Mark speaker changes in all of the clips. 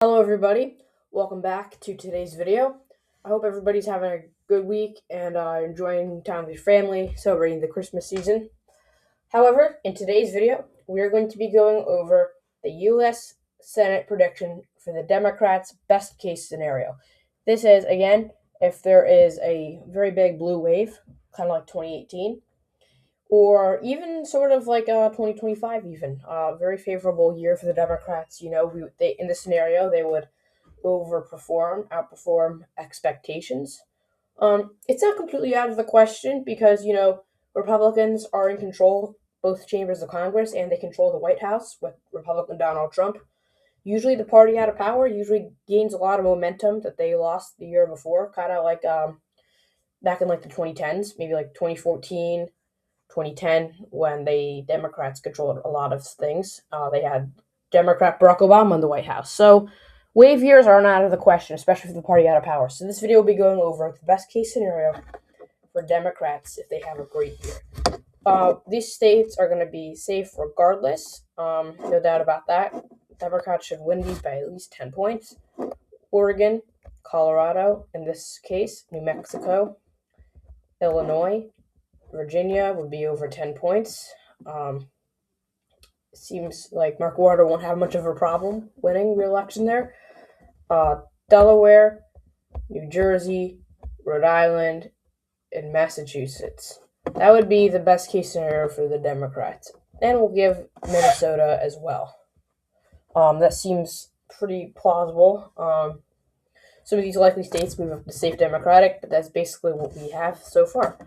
Speaker 1: Hello everybody, welcome back to today's video. I hope everybody's having a good week and enjoying time with your family, celebrating the Christmas season. However, in today's video, we are going to be going over the U.S. Senate prediction for the Democrats' best case scenario. This is, again, if there is a very big blue wave, kind of like 2018, or even sort of like 2025 even, a very favorable year for the Democrats. They in this scenario, they would outperform expectations. It's not completely out of the question because, Republicans are in control both chambers of Congress and they control the White House with Republican Donald Trump. Usually the party out of power usually gains a lot of momentum that they lost the year before, kind of like back in like the 2010s, maybe like 2014, 2010, when the Democrats controlled a lot of things. They had Democrat Barack Obama in the White House. So wave years are not out of the question, especially for the party out of power. So this video will be going over the best case scenario for Democrats if they have a great year. These states are going to be safe regardless. No doubt about that. Democrats should win these by at least 10 points. Oregon, Colorado, in this case, New Mexico, Illinois, Virginia would be over 10 points. Seems like Mark Warner won't have much of a problem winning re-election there. Delaware, New Jersey, Rhode Island, and Massachusetts. That would be the best case scenario for the Democrats. And we'll give Minnesota as well. That seems pretty plausible. Some of these likely states move up to safe Democratic, but that's basically what we have so far.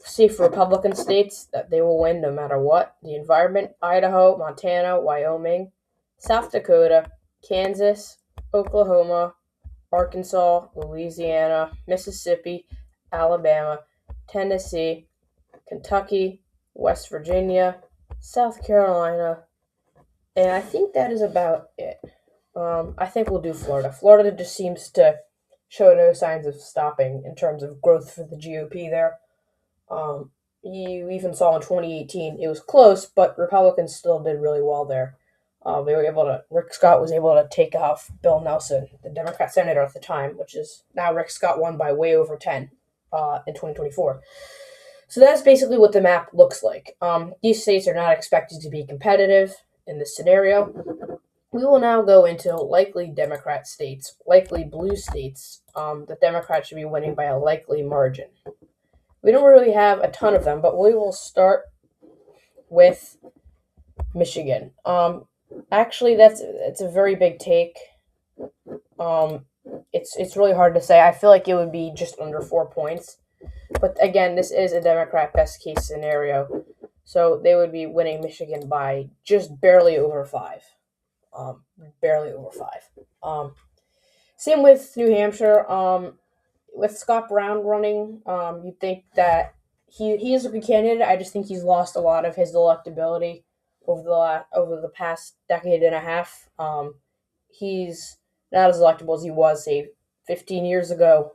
Speaker 1: Safe Republican states that they will win no matter what. The environment: Idaho, Montana, Wyoming, South Dakota, Kansas, Oklahoma, Arkansas, Louisiana, Mississippi, Alabama, Tennessee, Kentucky, West Virginia, South Carolina, and I think that is about it. I think we'll do Florida. Florida just seems to show no signs of stopping in terms of growth for the GOP there. You even saw in 2018, it was close, but Republicans still did really well there. Rick Scott was able to take off Bill Nelson, the Democrat senator at the time, which is now Rick Scott won by way over 10 in 2024. So that's basically what the map looks like. These states are not expected to be competitive in this scenario. We will now go into likely Democrat states, likely blue states. The Democrats should be winning by a likely margin. We don't really have a ton of them, but we will start with Michigan. Actually, it's a very big take. It's really hard to say. I feel like it would be just under 4 points. But again, this is a Democrat best case scenario. So they would be winning Michigan by just barely over 5. Barely over 5. Same with New Hampshire. With Scott Brown running, you'd think that he is a good candidate. I just think he's lost a lot of his electability over the past decade and a half. He's not as electable as he was, say, 15 years ago.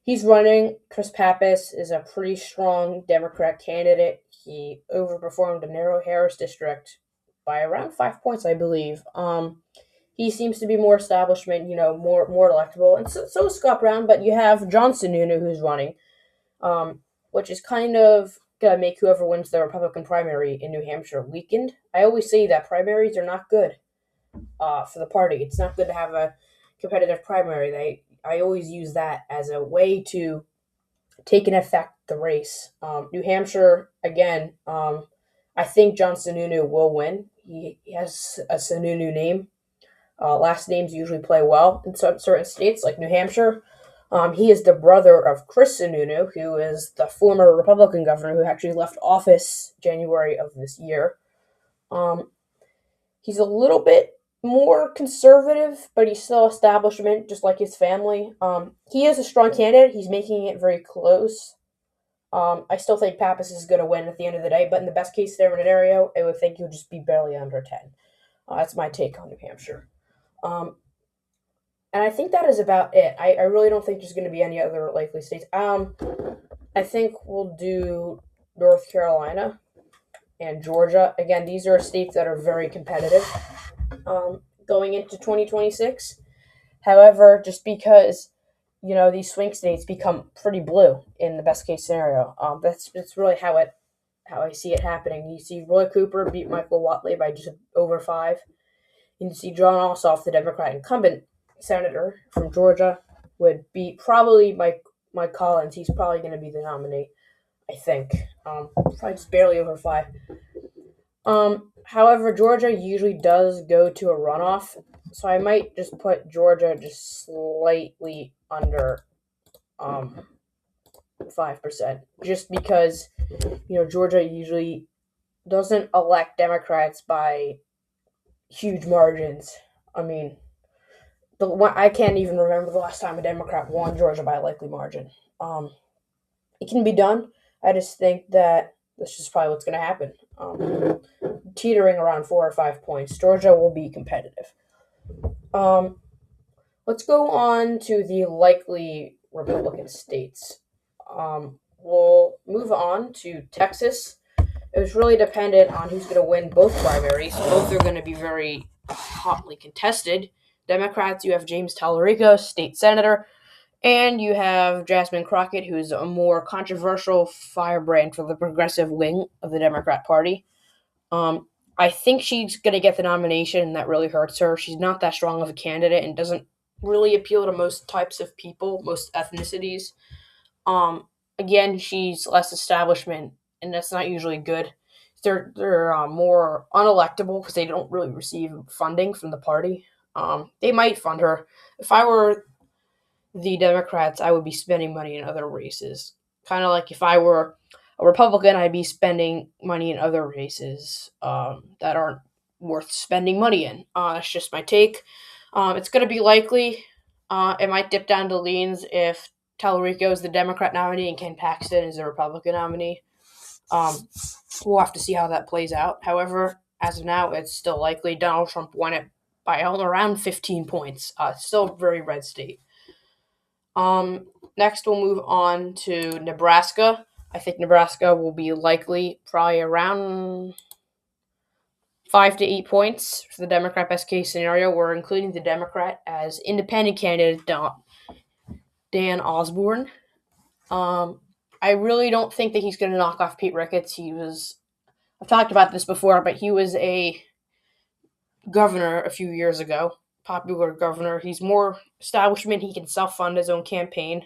Speaker 1: He's running. Chris Pappas is a pretty strong Democrat candidate. He overperformed the narrow Harris district by around 5 points, I believe. He seems to be more establishment, more electable. And so is Scott Brown, but you have John Sununu who's running, which is kind of going to make whoever wins the Republican primary in New Hampshire weakened. I always say that primaries are not good for the party. It's not good to have a competitive primary. I always use that as a way to take and affect the race. New Hampshire, again, I think John Sununu will win. He has a Sununu name. Last names usually play well in certain states, like New Hampshire. He is the brother of Chris Sununu, who is the former Republican governor who actually left office January of this year. He's a little bit more conservative, but he's still establishment, just like his family. He is a strong candidate. He's making it very close. I still think Pappas is going to win at the end of the day, but in the best case scenario, I would think he'll just be barely under 10. That's my take on New Hampshire. And I think that is about it. I really don't think there's going to be any other likely states. I think we'll do North Carolina and Georgia. Again, these are states that are very competitive. going into 2026. However, just because these swing states become pretty blue in the best case scenario, that's really how I see it happening. You see Roy Cooper beat Michael Watley by just over 5. You see John Ossoff, the Democrat incumbent senator from Georgia, would beat probably Mike Collins. He's probably going to be the nominee, I think. Probably just barely over 5. However, Georgia usually does go to a runoff, so I might just put Georgia just slightly under 5%, just because Georgia usually doesn't elect Democrats by huge margins. I mean, I can't even remember the last time a Democrat won Georgia by a likely margin. It can be done. I just think that this is probably what's going to happen. Teetering around 4 or 5 points. Georgia will be competitive. Let's go on to the likely Republican states. We'll move on to Texas. It was really dependent on who's going to win both primaries. Both are going to be very hotly contested. Democrats, you have James Tallarico, state senator, and you have Jasmine Crockett, who's a more controversial firebrand for the progressive wing of the Democrat Party. I think she's going to get the nomination, and that really hurts her. She's not that strong of a candidate and doesn't really appeal to most types of people, most ethnicities. Again, she's less establishment, and that's not usually good. They're more unelectable because they don't really receive funding from the party. They might fund her. If I were the Democrats, I would be spending money in other races. Kind of like if I were a Republican, I'd be spending money in other races that aren't worth spending money in. That's just my take. It's going to be likely. It might dip down to leans if Tallarico is the Democrat nominee and Ken Paxton is the Republican nominee. We'll have to see how that plays out. However, as of now, it's still likely Donald Trump won it by around 15 points. Still a very red state. Next, we'll move on to Nebraska. I think Nebraska will be likely probably around 5 to 8 points for the Democrat best case scenario. We're including the Democrat as independent candidate Dan Osborne. I really don't think that he's going to knock off Pete Ricketts. I've talked about this before, but he was a governor a few years ago, popular governor. He's more establishment. He can self-fund his own campaign.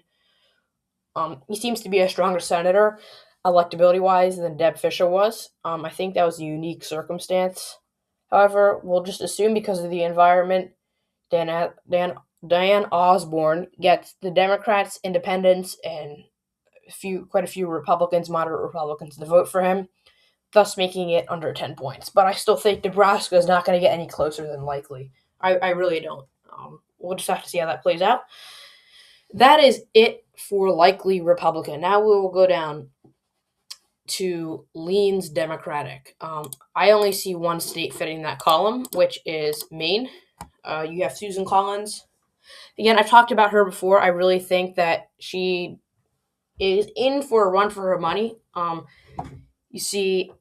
Speaker 1: He seems to be a stronger senator, electability-wise, than Deb Fischer was. I think that was a unique circumstance. However, we'll just assume because of the environment, Dan Osborne gets the Democrats, independents, and quite a few Republicans, moderate Republicans, to vote for him, thus making it under 10 points. But I still think Nebraska is not going to get any closer than likely. I really don't. We'll just have to see how that plays out. That is it for likely Republican. Now we will go down to leans Democratic. I only see one state fitting that column, which is Maine. You have Susan Collins. Again, I've talked about her before. I really think that she is in for a run for her money. You see,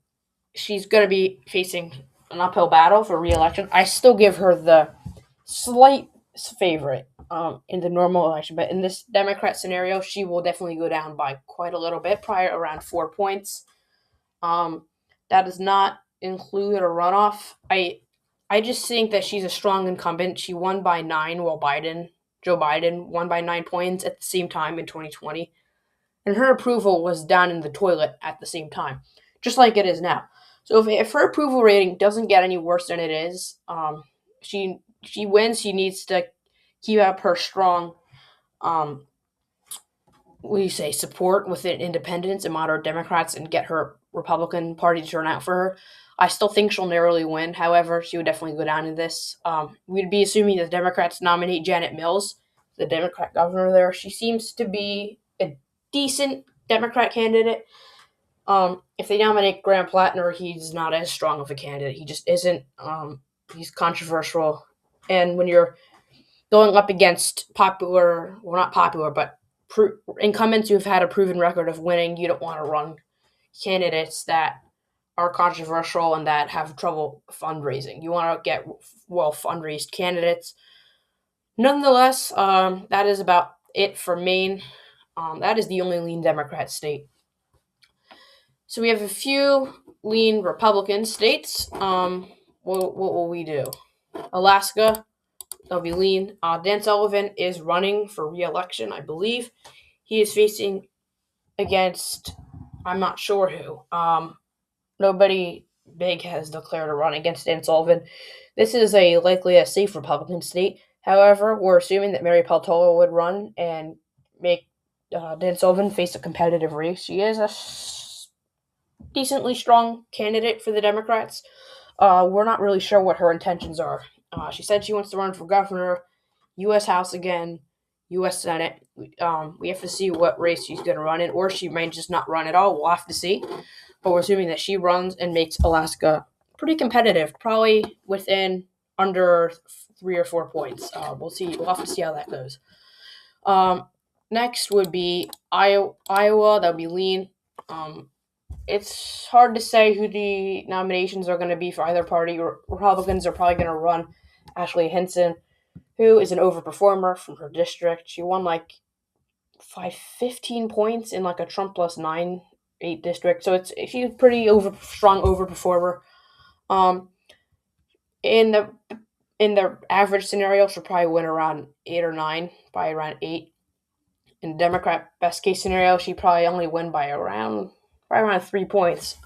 Speaker 1: she's going to be facing an uphill battle for re-election. I still give her the slight favorite in the normal election, but in this Democrat scenario, she will definitely go down by quite a little bit, probably around 4 points. That does not include a runoff. I just think that she's a strong incumbent. She won by 9 while Joe Biden won by 9 points at the same time in 2020. And her approval was down in the toilet at the same time, just like it is now. So if her approval rating doesn't get any worse than it is, she wins. She needs to keep up her strong, support within independents and moderate Democrats and get her Republican Party to turn out for her. I still think she'll narrowly win. However, she would definitely go down in this. We'd be assuming the Democrats nominate Janet Mills, the Democrat governor there. She seems to be a decent Democrat candidate. If they nominate Graham Plattner, he's not as strong of a candidate. He just isn't. He's controversial. And when you're going up against not popular, but incumbents who've had a proven record of winning, you don't want to run candidates that are controversial and that have trouble fundraising. You want to get well fundraised candidates. Nonetheless, that is about it for Maine. That is the only lean Democrat state. So we have a few lean Republican states. What will we do? Alaska, they'll be lean. Dan Sullivan is running for re-election, I believe. He is facing against, I'm not sure who. Nobody big has declared a run against Dan Sullivan. This is likely a safe Republican state. However, we're assuming that Mary Peltola would run and make Dan Sullivan face a competitive race. She is a decently strong candidate for the Democrats. We're not really sure what her intentions are. She said she wants to run for governor, U.S. House again, U.S. Senate. We have to see what race she's going to run in, or she might just not run at all. We'll have to see. But we're assuming that she runs and makes Alaska pretty competitive, probably within under 3 or 4 points. We'll see. We'll have to see how that goes. Next would be Iowa. That would be lean. It's hard to say who the nominations are going to be for either party. Republicans are probably going to run Ashley Hinson, who is an overperformer from her district. She won 15 points in a Trump plus 9-8 district. So she's a pretty strong overperformer. In the average scenario, she'll probably win around 8 or 9, by around 8. In the Democrat best case scenario, she probably only win by around 3 points.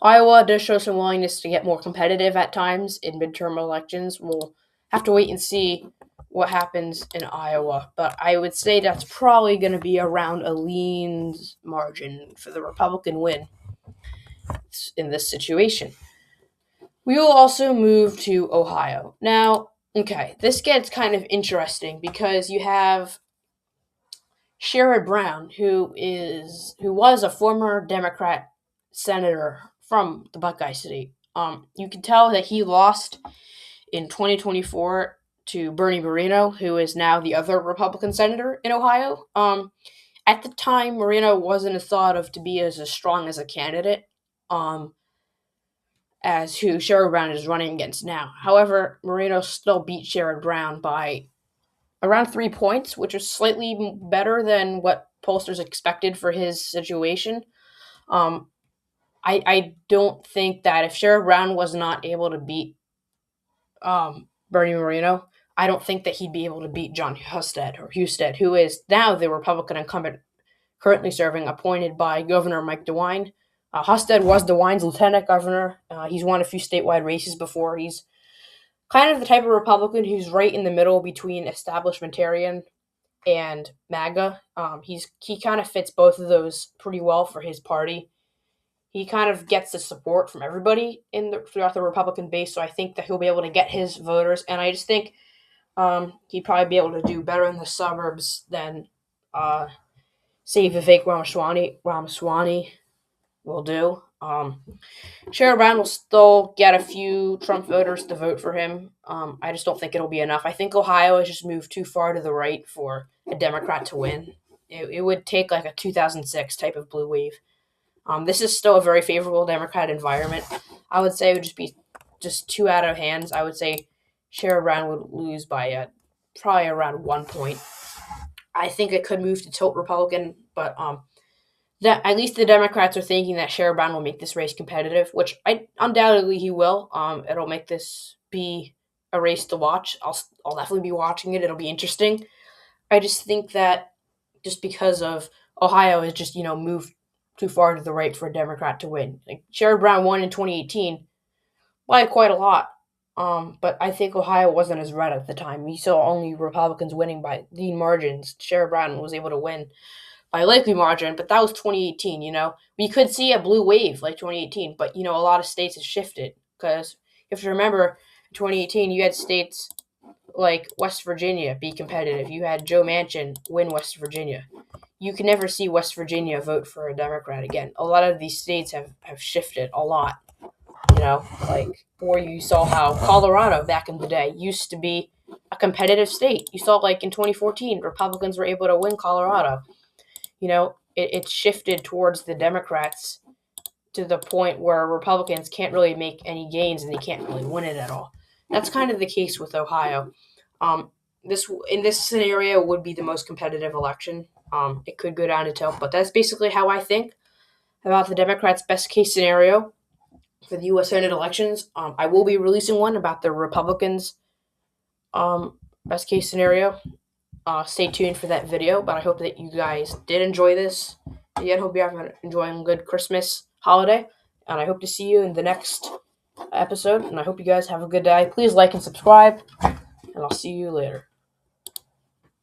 Speaker 1: Iowa does show some willingness to get more competitive at times in midterm elections. We'll have to wait and see what happens in Iowa, but I would say that's probably going to be around a lean margin for the Republican win in this situation. We will also move to Ohio. Now, okay, this gets kind of interesting because you have Sherrod Brown, who was a former Democrat senator from the Buckeye State. You can tell that he lost in 2024 to Bernie Moreno, who is now the other Republican senator in Ohio. At the time, Moreno wasn't thought of to be as strong as a candidate as who Sherrod Brown is running against now. However, Moreno still beat Sherrod Brown by around 3 points, which is slightly better than what pollsters expected for his situation. I don't think that if Sherrod Brown was not able to beat Bernie Moreno, I don't think that he'd be able to beat Jon Husted, who is now the Republican incumbent currently serving, appointed by Governor Mike DeWine. Husted was DeWine's lieutenant governor. He's won a few statewide races before. He's kind of the type of Republican who's right in the middle between establishmentarian and MAGA. He kind of fits both of those pretty well for his party. He kind of gets the support from everybody throughout the Republican base, so I think that he'll be able to get his voters, and I just think he'd probably be able to do better in the suburbs than, say, Vivek Ramaswamy will do. Sherrod Brown will still get a few Trump voters to vote for him. I just don't think it'll be enough. I think Ohio has just moved too far to the right for a Democrat to win. It would take a 2006 type of blue wave. This is still a very favorable Democrat environment. I would say it would just be too out of hands. I would say Sherrod Brown would lose by probably around 1 point. I think it could move to tilt Republican, but that at least the Democrats are thinking that Sherrod Brown will make this race competitive, which undoubtedly he will. It'll make this be a race to watch. I'll definitely be watching it. It'll be interesting. I just think that just because of Ohio has just moved too far to the right for a Democrat to win. Sherrod Brown won in 2018 by quite a lot, but I think Ohio wasn't as red at the time. We saw only Republicans winning by lean margins. Sherrod Brown was able to win by a likely margin, but that was 2018, We could see a blue wave like 2018, but, a lot of states have shifted because you have to remember, in 2018, you had states like West Virginia be competitive. You had Joe Manchin win West Virginia. You can never see West Virginia vote for a Democrat again. A lot of these states have shifted a lot, or you saw how Colorado back in the day used to be a competitive state. You saw in 2014, Republicans were able to win Colorado. It shifted towards the Democrats to the point where Republicans can't really make any gains and they can't really win it at all. That's kind of the case with Ohio. In this scenario would be the most competitive election. It could go down to tail, but that's basically how I think about the Democrats' best case scenario for the U.S. Senate elections. I will be releasing one about the Republicans' best case scenario. Stay tuned for that video, but I hope that you guys did enjoy this. Again, hope you have enjoying a good Christmas holiday, and I hope to see you in the next episode, and I hope you guys have a good day. Please like and subscribe, and I'll see you later.